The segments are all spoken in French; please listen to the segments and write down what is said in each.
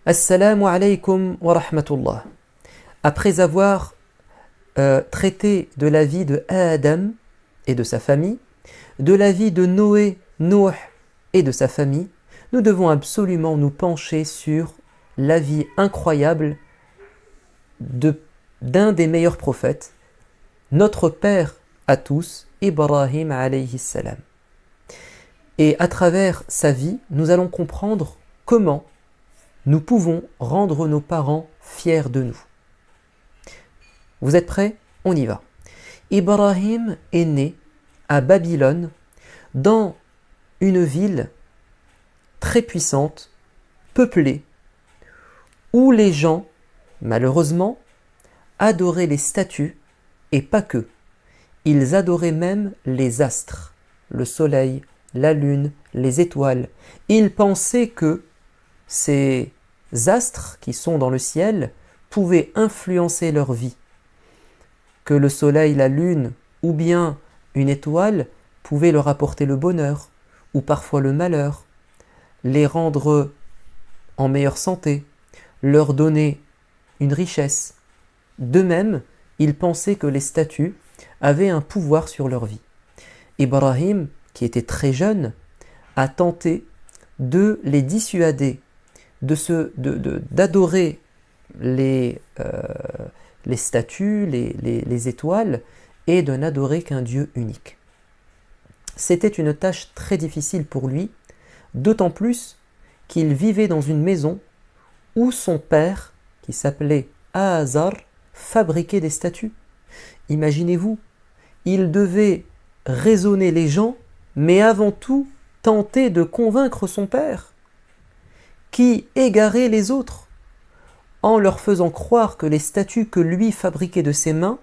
Assalamu alaikum wa rahmatullah. Après avoir traité de la vie de Adam et de sa famille, de la vie de Noé, Nuh et de sa famille, nous devons absolument nous pencher sur la vie incroyable d'un des meilleurs prophètes, notre père à tous, Ibrahim alayhi salam. Et à travers sa vie, nous allons comprendre comment nous pouvons rendre nos parents fiers de nous. Vous êtes prêts? On y va. Ibrahim est né à Babylone, dans une ville très puissante, peuplée, où les gens, malheureusement, adoraient les statues et pas que. Ils adoraient même les astres, le soleil, la lune, les étoiles. Ils pensaient que ces astres qui sont dans le ciel pouvaient influencer leur vie, que le soleil, la lune ou bien une étoile pouvaient leur apporter le bonheur ou parfois le malheur, les rendre en meilleure santé, leur donner une richesse. De même, ils pensaient que les statues avaient un pouvoir sur leur vie. Ibrahim, qui était très jeune, a tenté de les dissuader d'adorer les statues, les étoiles, et de n'adorer qu'un Dieu unique. C'était une tâche très difficile pour lui, d'autant plus qu'il vivait dans une maison où son père, qui s'appelait Azar, fabriquait des statues. Imaginez-vous, il devait raisonner les gens, mais avant tout tenter de convaincre son père, qui égarait les autres, en leur faisant croire que les statues que lui fabriquait de ses mains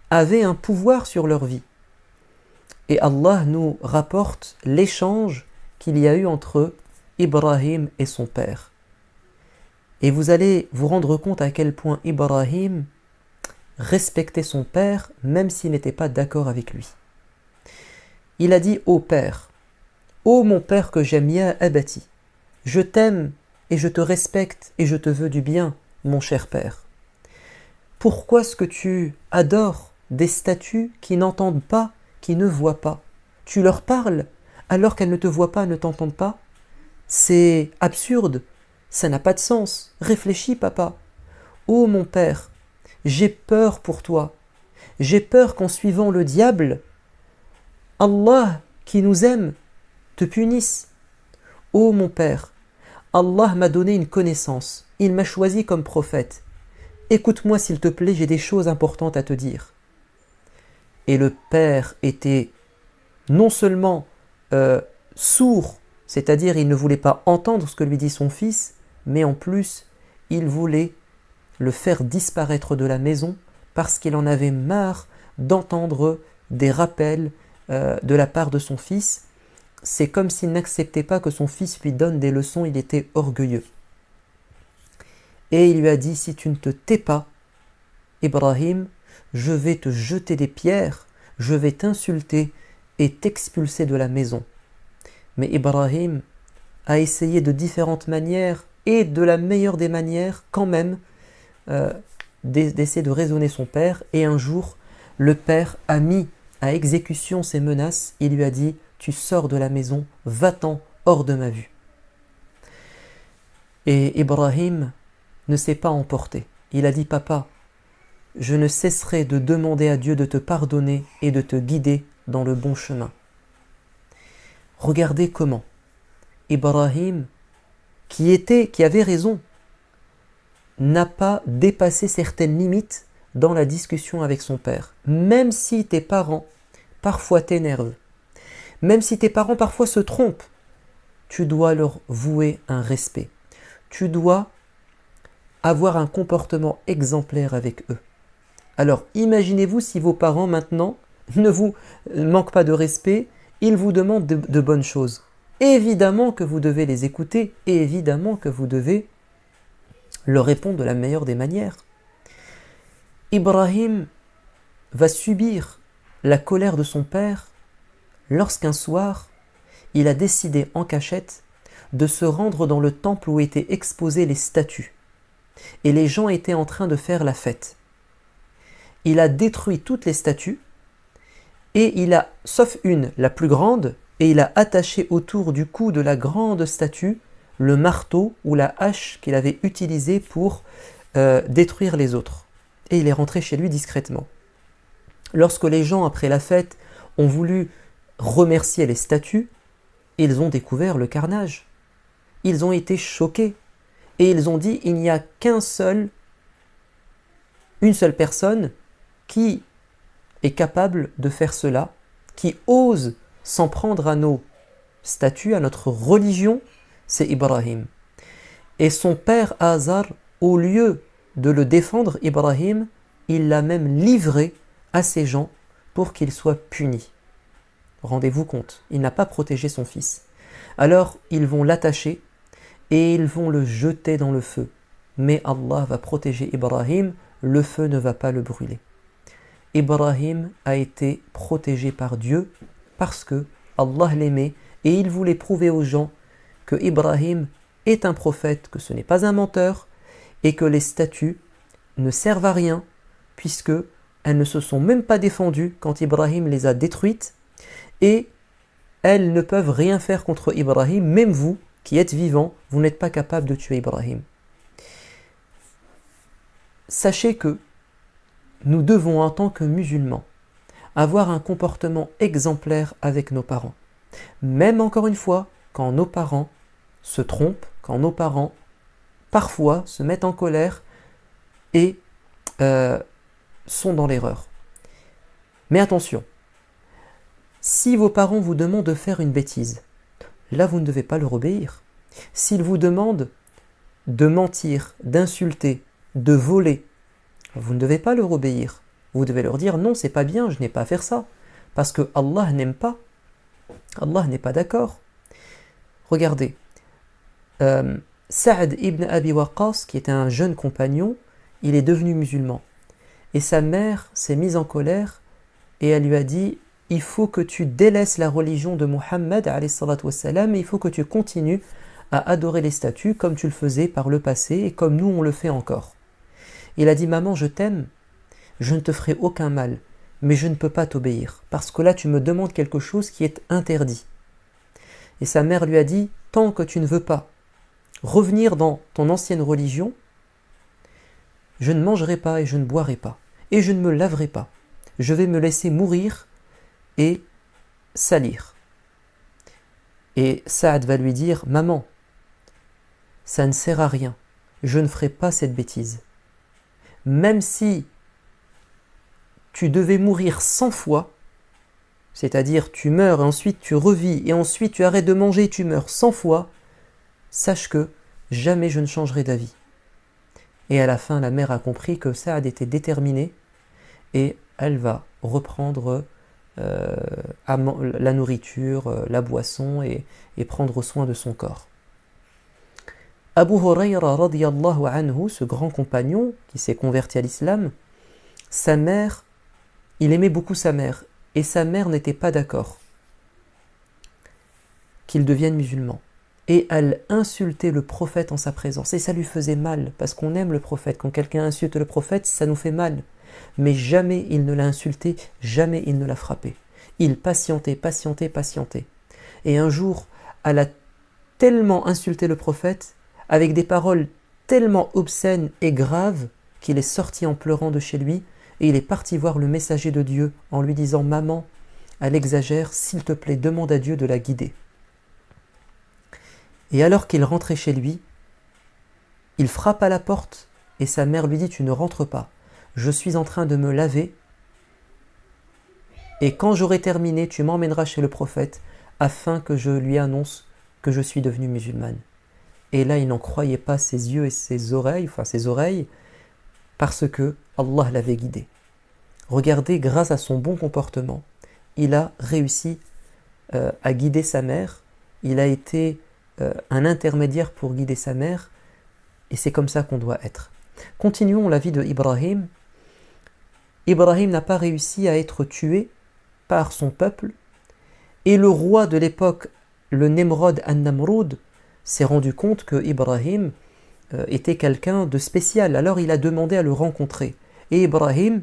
avaient un pouvoir sur leur vie. Et Allah nous rapporte l'échange qu'il y a eu entre Ibrahim et son père. Et vous allez vous rendre compte à quel point Ibrahim respectait son père, même s'il n'était pas d'accord avec lui. Il a dit: ô père, ô mon père que j'aime, ya abati, je t'aime et je te respecte et je te veux du bien, mon cher père. Pourquoi est-ce que tu adores des statues qui n'entendent pas, qui ne voient pas? Tu leur parles alors qu'elles ne te voient pas, ne t'entendent pas? C'est absurde, ça n'a pas de sens. Réfléchis, papa. Ô mon père, j'ai peur pour toi. J'ai peur qu'en suivant le diable, Allah, qui nous aime, te punisse. Ô mon père, Allah m'a donné une connaissance. Il m'a choisi comme prophète. Écoute-moi s'il te plaît, j'ai des choses importantes à te dire. Et le père était non seulement sourd, c'est-à-dire il ne voulait pas entendre ce que lui dit son fils, mais en plus, il voulait le faire disparaître de la maison parce qu'il en avait marre d'entendre des rappels de la part de son fils. C'est comme s'il n'acceptait pas que son fils lui donne des leçons, il était orgueilleux. Et il lui a dit: si tu ne te tais pas, Ibrahim, je vais te jeter des pierres, je vais t'insulter et t'expulser de la maison. Mais Ibrahim a essayé de différentes manières, et de la meilleure des manières quand même, d'essayer de raisonner son père. Et un jour, le père a mis à exécution ses menaces. Il lui a dit: tu sors de la maison, va-t'en hors de ma vue. Et Ibrahim ne s'est pas emporté. Il a dit: papa, je ne cesserai de demander à Dieu de te pardonner et de te guider dans le bon chemin. Regardez comment Ibrahim, qui avait raison, n'a pas dépassé certaines limites dans la discussion avec son père. Même si tes parents parfois t'énervent, même si tes parents parfois se trompent, tu dois leur vouer un respect. Tu dois avoir un comportement exemplaire avec eux. Alors imaginez-vous si vos parents maintenant ne vous manquent pas de respect, ils vous demandent de bonnes choses. Évidemment que vous devez les écouter et évidemment que vous devez leur répondre de la meilleure des manières. Ibrahim va subir la colère de son père lorsqu'un soir, il a décidé en cachette de se rendre dans le temple où étaient exposées les statues. Et les gens étaient en train de faire la fête. Il a détruit toutes les statues, et il a, sauf une, la plus grande, et il a attaché autour du cou de la grande statue le marteau ou la hache qu'il avait utilisé pour détruire les autres. Et il est rentré chez lui discrètement. Lorsque les gens, après la fête, ont voulu remercier les statues, ils ont découvert le carnage. Ils ont été choqués. Et ils ont dit, il n'y a une seule personne qui est capable de faire cela, qui ose s'en prendre à nos statues, à notre religion, c'est Ibrahim. Et son père Azar, au lieu de le défendre, Ibrahim, il l'a même livré à ces gens pour qu'il soit puni. Rendez-vous compte, il n'a pas protégé son fils. Alors ils vont l'attacher et ils vont le jeter dans le feu. Mais Allah va protéger Ibrahim, le feu ne va pas le brûler. Ibrahim a été protégé par Dieu parce que Allah l'aimait et il voulait prouver aux gens que Ibrahim est un prophète, que ce n'est pas un menteur et que les statues ne servent à rien puisque elles ne se sont même pas défendues quand Ibrahim les a détruites et elles ne peuvent rien faire contre Ibrahim, même vous qui êtes vivant, vous n'êtes pas capable de tuer Ibrahim. Sachez que nous devons en tant que musulmans avoir un comportement exemplaire avec nos parents. Même encore une fois, quand nos parents se trompent, quand nos parents parfois se mettent en colère et sont dans l'erreur. Mais attention, si vos parents vous demandent de faire une bêtise, là vous ne devez pas leur obéir. S'ils vous demandent de mentir, d'insulter, de voler, vous ne devez pas leur obéir. Vous devez leur dire non, c'est pas bien, je n'ai pas à faire ça. Parce que Allah n'aime pas. Allah n'est pas d'accord. Regardez, Sa'd ibn Abi Waqqas, qui était un jeune compagnon, il est devenu musulman. Et sa mère s'est mise en colère et elle lui a dit « Il faut que tu délaisses la religion de Muhammad, et il faut que tu continues à adorer les statues comme tu le faisais par le passé et comme nous on le fait encore. » Il a dit « Maman, je t'aime, je ne te ferai aucun mal, mais je ne peux pas t'obéir, parce que là tu me demandes quelque chose qui est interdit. » Et sa mère lui a dit « Tant que tu ne veux pas revenir dans ton ancienne religion, je ne mangerai pas et je ne boirai pas, et je ne me laverai pas. Je vais me laisser mourir et salir. » Et Saad va lui dire « Maman, ça ne sert à rien, je ne ferai pas cette bêtise. Même si tu devais mourir 100 fois, c'est-à-dire tu meurs et ensuite tu revis et ensuite tu arrêtes de manger et tu meurs 100 fois, sache que jamais je ne changerai d'avis. » Et à la fin, la mère a compris que Saad était déterminé et elle va reprendre la nourriture, la boisson et prendre soin de son corps. Abu Hurayra radiyallahu anhu, ce grand compagnon qui s'est converti à l'islam, sa mère, il aimait beaucoup sa mère et sa mère n'était pas d'accord qu'il devienne musulman. Et elle insultait le prophète en sa présence. Et ça lui faisait mal, parce qu'on aime le prophète. Quand quelqu'un insulte le prophète, ça nous fait mal. Mais jamais il ne l'a insulté, jamais il ne l'a frappé. Il patientait, patientait, patientait. Et un jour, elle a tellement insulté le prophète, avec des paroles tellement obscènes et graves, qu'il est sorti en pleurant de chez lui, et il est parti voir le messager de Dieu en lui disant « Maman, elle exagère, s'il te plaît, demande à Dieu de la guider. » Et alors qu'il rentrait chez lui, il frappe à la porte et sa mère lui dit « Tu ne rentres pas, je suis en train de me laver et quand j'aurai terminé, tu m'emmèneras chez le prophète afin que je lui annonce que je suis devenue musulmane. » Et là, il n'en croyait pas ses yeux et ses oreilles, parce que Allah l'avait guidé. Regardez, grâce à son bon comportement, il a réussi à guider sa mère, il a été un intermédiaire pour guider sa mère, et c'est comme ça qu'on doit être. Continuons la vie de Ibrahim. Ibrahim n'a pas réussi à être tué par son peuple, et le roi de l'époque, le Nemrod an-Namrud, s'est rendu compte que Ibrahim était quelqu'un de spécial. Alors il a demandé à le rencontrer. Et Ibrahim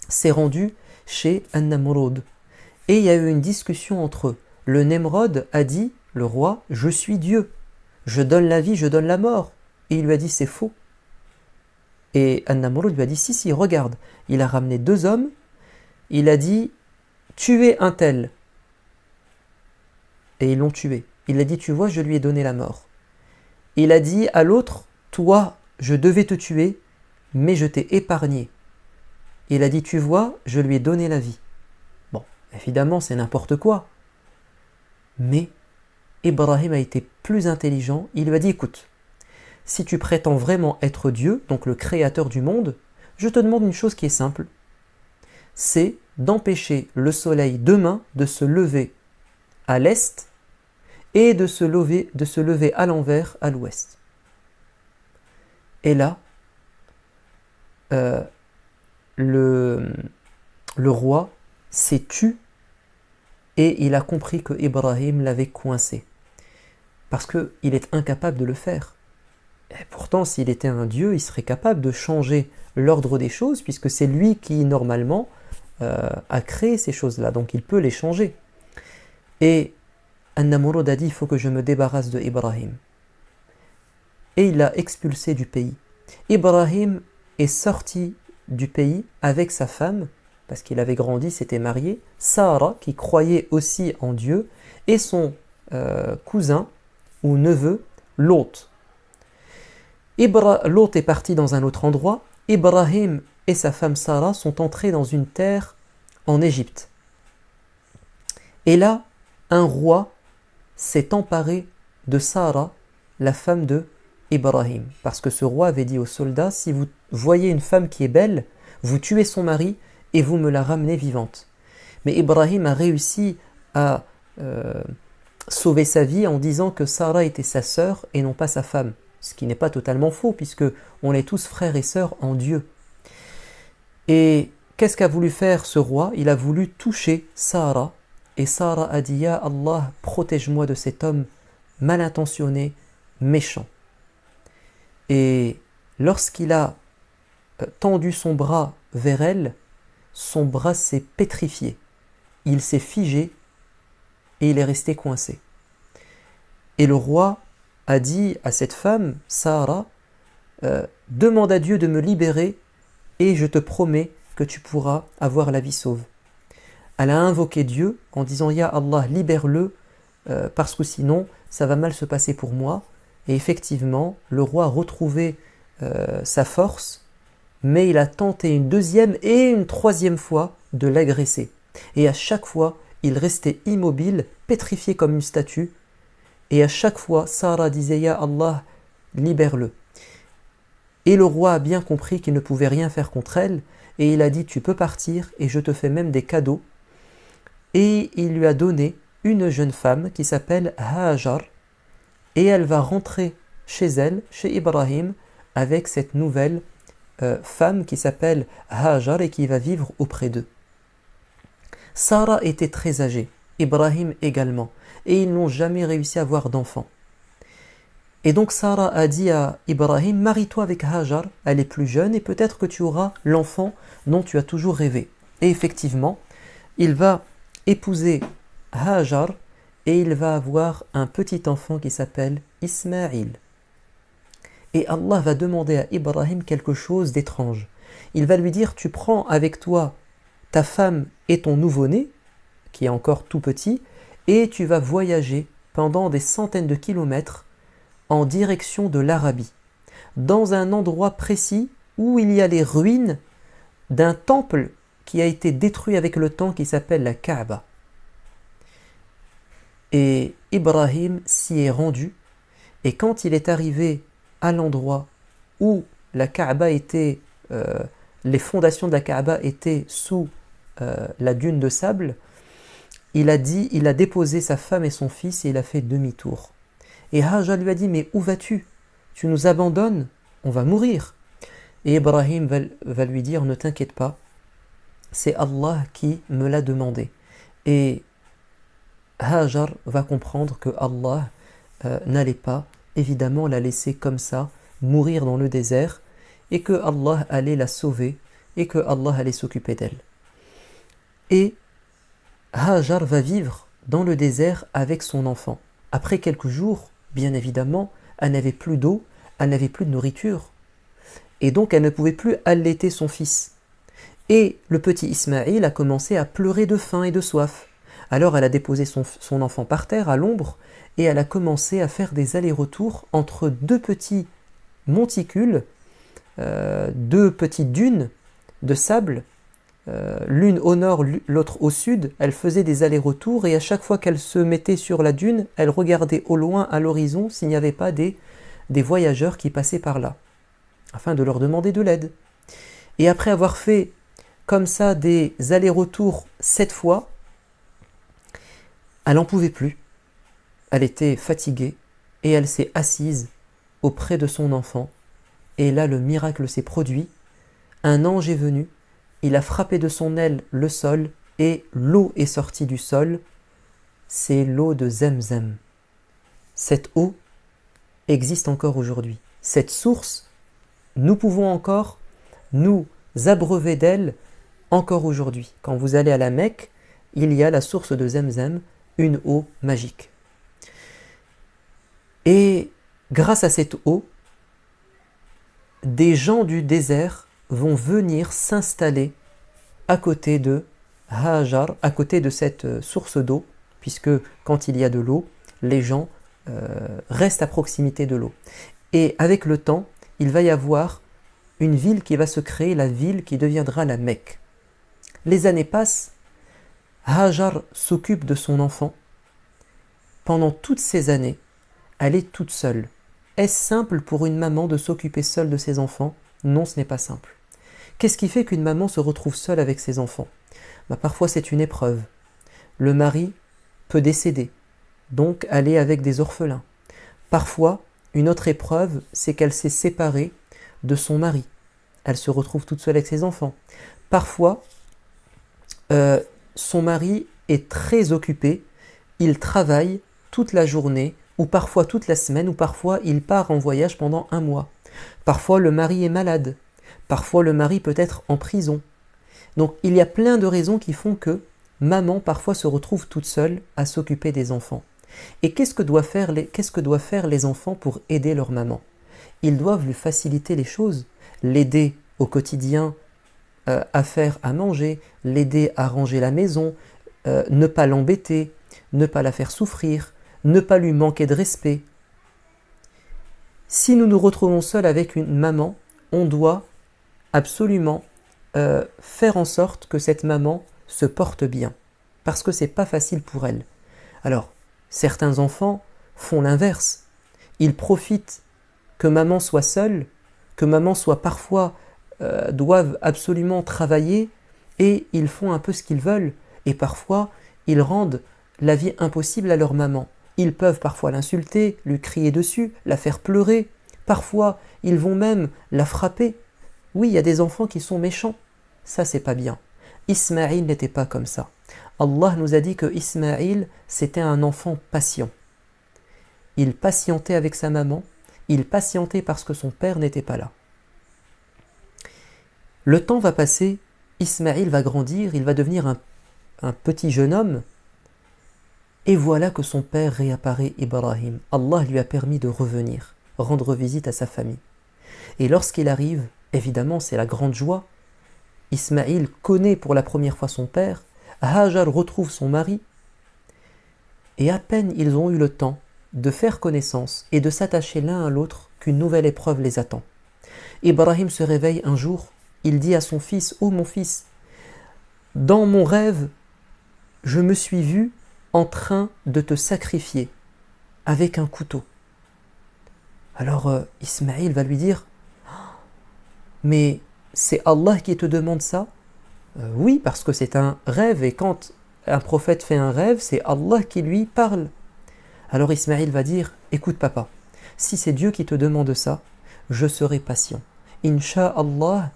s'est rendu chez An-Namrud. Et il y a eu une discussion entre eux. Le Nemrod a dit, le roi, je suis Dieu. Je donne la vie, je donne la mort. Et il lui a dit, c'est faux. Et An-Namrud lui a dit, si, regarde. Il a ramené 2 hommes. Il a dit, tuez un tel. Et ils l'ont tué. Il a dit, tu vois, je lui ai donné la mort. Il a dit à l'autre, toi, je devais te tuer, mais je t'ai épargné. Il a dit, tu vois, je lui ai donné la vie. Bon, évidemment, c'est n'importe quoi. Mais Ibrahim a été plus intelligent. Il lui a dit, écoute, si tu prétends vraiment être Dieu, donc le créateur du monde, je te demande une chose qui est simple. C'est d'empêcher le soleil demain de se lever à l'est et de se lever à l'envers à l'ouest. Et là, le roi s'est tu et il a compris que Ibrahim l'avait coincé. Parce qu'il est incapable de le faire. Et pourtant, s'il était un dieu, il serait capable de changer l'ordre des choses, puisque c'est lui qui, normalement, a créé ces choses-là. Donc il peut les changer. Et An-Namrud a dit, il faut que je me débarrasse de Ibrahim. Et il l'a expulsé du pays. Ibrahim est sorti du pays avec sa femme, parce qu'il avait grandi, s'était marié, Sarah, qui croyait aussi en Dieu, et son cousin ou neveu, Lot. Lot est parti dans un autre endroit. Ibrahim et sa femme Sarah sont entrés dans une terre en Égypte. Et là, un roi s'est emparé de Sarah, la femme de Ibrahim. Parce que ce roi avait dit aux soldats, si vous voyez une femme qui est belle, vous tuez son mari et vous me la ramenez vivante. Mais Ibrahim a réussi à sauver sa vie en disant que Sarah était sa sœur et non pas sa femme. Ce qui n'est pas totalement faux, puisque on est tous frères et sœurs en Dieu. Et qu'est-ce qu'a voulu faire ce roi? Il a voulu toucher Sarah. Et Sarah a dit, Ya Allah, protège-moi de cet homme mal intentionné, méchant. Et lorsqu'il a tendu son bras vers elle, son bras s'est pétrifié. Il s'est figé et il est resté coincé. Et le roi a dit à cette femme, Sarah, demande à Dieu de me libérer et je te promets que tu pourras avoir la vie sauve. Elle a invoqué Dieu en disant, Ya Allah, libère-le, parce que sinon ça va mal se passer pour moi. Et effectivement, le roi a retrouvé sa force, mais il a tenté une 2e et une 3e fois de l'agresser. Et à chaque fois, il restait immobile, pétrifié comme une statue. Et à chaque fois, Sarah disait, Ya Allah, libère-le. Et le roi a bien compris qu'il ne pouvait rien faire contre elle, et il a dit, tu peux partir, et je te fais même des cadeaux. Et il lui a donné une jeune femme qui s'appelle Hajar, et elle va rentrer chez elle, chez Ibrahim, avec cette nouvelle femme qui s'appelle Hajar et qui va vivre auprès d'eux. Sarah était très âgée, Ibrahim également, et ils n'ont jamais réussi à avoir d'enfant. Et donc Sarah a dit à Ibrahim, marie-toi avec Hajar, elle est plus jeune et peut-être que tu auras l'enfant dont tu as toujours rêvé. Et effectivement, il va épouser Hajar et il va avoir un petit enfant qui s'appelle Ismaïl. Et Allah va demander à Ibrahim quelque chose d'étrange. Il va lui dire, tu prends avec toi ta femme et ton nouveau-né, qui est encore tout petit, et tu vas voyager pendant des centaines de kilomètres en direction de l'Arabie, dans un endroit précis où il y a les ruines d'un temple qui a été détruit avec le temps, qui s'appelle la Kaaba. Et Ibrahim s'y est rendu, et quand il est arrivé à l'endroit où la Kaaba était, les fondations de la Kaaba étaient sous la dune de sable, il a déposé sa femme et son fils et il a fait demi-tour. Et Hajar lui a dit, mais où vas-tu? Tu nous abandonnes, on va mourir. Et Ibrahim va lui dire, ne t'inquiète pas, c'est Allah qui me l'a demandé. Et Hajar va comprendre que Allah n'allait pas évidemment la laisser comme ça, mourir dans le désert, et que Allah allait la sauver, et que Allah allait s'occuper d'elle. Et Hajar va vivre dans le désert avec son enfant. Après quelques jours, bien évidemment, elle n'avait plus d'eau, elle n'avait plus de nourriture, et donc elle ne pouvait plus allaiter son fils. Et le petit Ismaïl a commencé à pleurer de faim et de soif. Alors elle a déposé son enfant par terre à l'ombre, et elle a commencé à faire des allers-retours entre deux petits monticules, deux petites dunes de sable, l'une au nord, l'autre au sud. Elle faisait des allers-retours, et à chaque fois qu'elle se mettait sur la dune, elle regardait au loin à l'horizon s'il n'y avait pas des voyageurs qui passaient par là, afin de leur demander de l'aide. Et après avoir fait comme ça des allers-retours 7 fois, elle n'en pouvait plus. Elle était fatiguée et elle s'est assise auprès de son enfant. Et là, le miracle s'est produit. Un ange est venu, il a frappé de son aile le sol et l'eau est sortie du sol. C'est l'eau de Zemzem. Cette eau existe encore aujourd'hui. Cette source, nous pouvons encore nous abreuver d'elle encore aujourd'hui. Quand vous allez à la Mecque, il y a la source de Zemzem, une eau magique. Et grâce à cette eau, des gens du désert vont venir s'installer à côté de Hajar, à côté de cette source d'eau, puisque quand il y a de l'eau, les gens restent à proximité de l'eau. Et avec le temps, il va y avoir une ville qui va se créer, la ville qui deviendra la Mecque. Les années passent, Hajar s'occupe de son enfant. Pendant toutes ces années, elle est toute seule. Est-ce simple pour une maman de s'occuper seule de ses enfants? Non, ce n'est pas simple. Qu'est-ce qui fait qu'une maman se retrouve seule avec ses enfants? Parfois c'est une épreuve. Le mari peut décéder, donc elle est avec des orphelins. Parfois, une autre épreuve, c'est qu'elle s'est séparée de son mari. Elle se retrouve toute seule avec ses enfants. Parfois, son mari est très occupé, il travaille toute la journée, ou parfois toute la semaine, ou parfois il part en voyage pendant 1 mois. Parfois le mari est malade, parfois le mari peut être en prison. Donc il y a plein de raisons qui font que maman parfois se retrouve toute seule à s'occuper des enfants. Et qu'est-ce que doivent faire les enfants pour aider leur maman? Ils doivent lui faciliter les choses, l'aider au quotidien à faire à manger, l'aider à ranger la maison, ne pas l'embêter, ne pas la faire souffrir, ne pas lui manquer de respect. Si nous nous retrouvons seuls avec une maman, on doit absolument faire en sorte que cette maman se porte bien, parce que c'est pas facile pour elle. Alors, certains enfants font l'inverse. Ils profitent que maman soit seule, que maman soit parfois doivent absolument travailler, et ils font un peu ce qu'ils veulent, et parfois ils rendent la vie impossible à leur maman. Ils peuvent parfois l'insulter, lui crier dessus, la faire pleurer, parfois ils vont même la frapper. Oui, il y a des enfants qui sont méchants, ça c'est pas bien. Ismaïl n'était pas comme ça. Allah nous a dit que Ismaïl c'était un enfant patient. Il patientait avec sa maman, il patientait parce que son père n'était pas là. Le temps va passer, Ismaïl va grandir, il va devenir un petit jeune homme, et voilà que son père réapparaît, Ibrahim. Allah lui a permis de revenir, rendre visite à sa famille. Et lorsqu'il arrive, évidemment c'est la grande joie. Ismaïl connaît pour la première fois son père, Hajar retrouve son mari, et à peine ils ont eu le temps de faire connaissance et de s'attacher l'un à l'autre qu'une nouvelle épreuve les attend. Ibrahim se réveille un jour, il dit à son fils, « Oh mon fils, dans mon rêve, je me suis vu en train de te sacrifier avec un couteau. » Alors Ismaïl va lui dire, « Mais c'est Allah qui te demande ça ?» Oui, parce que c'est un rêve, et quand un prophète fait un rêve, c'est Allah qui lui parle. Alors Ismaïl va dire, « Écoute papa, si c'est Dieu qui te demande ça, je serai patient. Inch'Allah,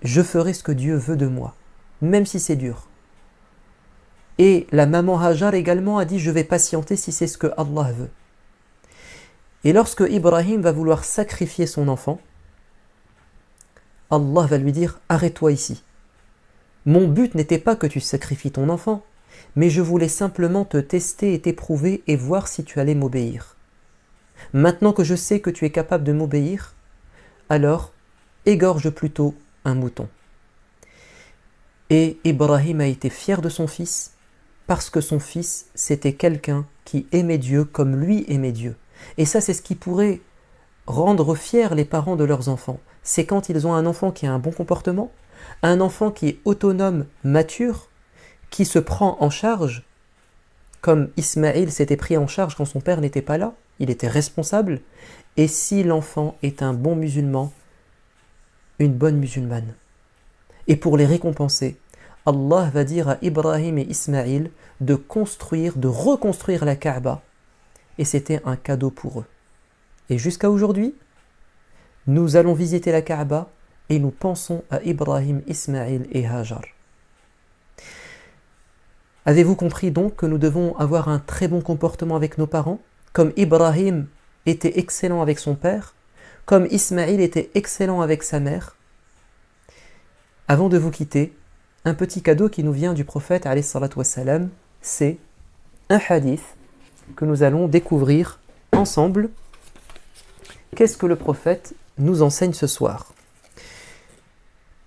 je ferai ce que Dieu veut de moi, même si c'est dur. » Et la maman Hajar également a dit, « Je vais patienter si c'est ce que Allah veut. » Et lorsque Ibrahim va vouloir sacrifier son enfant, Allah va lui dire « Arrête-toi ici. Mon but n'était pas que tu sacrifies ton enfant, mais je voulais simplement te tester et t'éprouver et voir si tu allais m'obéir. Maintenant que je sais que tu es capable de m'obéir, alors égorge plutôt un mouton. » Et Ibrahim a été fier de son fils, parce que son fils, c'était quelqu'un qui aimait Dieu comme lui aimait Dieu. Et ça, c'est ce qui pourrait rendre fiers les parents de leurs enfants. C'est quand ils ont un enfant qui a un bon comportement, un enfant qui est autonome, mature, qui se prend en charge, comme Ismaïl s'était pris en charge quand son père n'était pas là, il était responsable, et si l'enfant est un bon musulman, une bonne musulmane. Et pour les récompenser, Allah va dire à Ibrahim et Ismaïl de reconstruire la Kaaba, et c'était un cadeau pour eux. Et jusqu'à aujourd'hui, nous allons visiter la Kaaba et nous pensons à Ibrahim, Ismaïl et Hajar. Avez-vous compris donc que nous devons avoir un très bon comportement avec nos parents, comme Ibrahim était excellent avec son père, comme Ismaïl était excellent avec sa mère? Avant de vous quitter, un petit cadeau qui nous vient du prophète alayhi salatu wassalam, c'est un hadith que nous allons découvrir ensemble. Qu'est-ce que le prophète nous enseigne ce soir?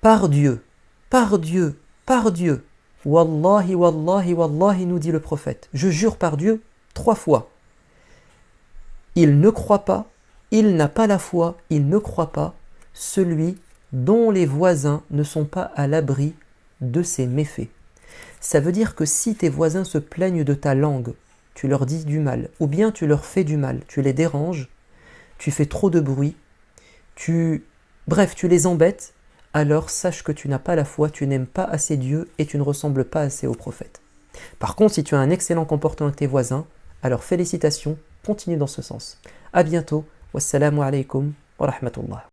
Par Dieu, par Dieu, par Dieu, Wallahi, Wallahi, Wallahi, nous dit le prophète, je jure par Dieu 3 fois. Il ne croit pas, il n'a pas la foi, il ne croit pas, celui dont les voisins ne sont pas à l'abri de ses méfaits. Ça veut dire que si tes voisins se plaignent de ta langue, tu leur dis du mal, ou bien tu leur fais du mal, tu les déranges, tu fais trop de bruit, bref, tu les embêtes, alors sache que tu n'as pas la foi, tu n'aimes pas assez Dieu et tu ne ressembles pas assez au prophète. Par contre, si tu as un excellent comportement avec tes voisins, alors félicitations, continue dans ce sens. À bientôt, wassalamu alaikum wa rahmatullah.